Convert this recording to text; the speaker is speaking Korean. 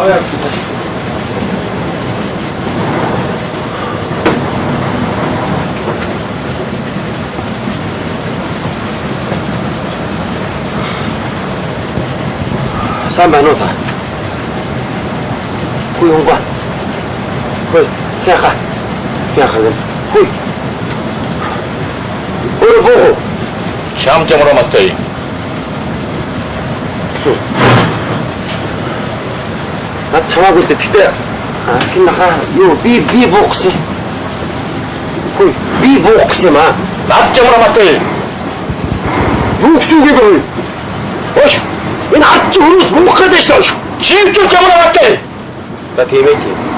3百诺塔，会用吧？会，天海人，会。我不会。참점으로 맞대. 나 참하고 있대 티대. 아, 힘나가 요 미복시. 그 미복시마. 납점으로 맞대. 육수개발. 어시. 이 납점으로 못 가대시다. 집중점으로 맞대. 나 대매기.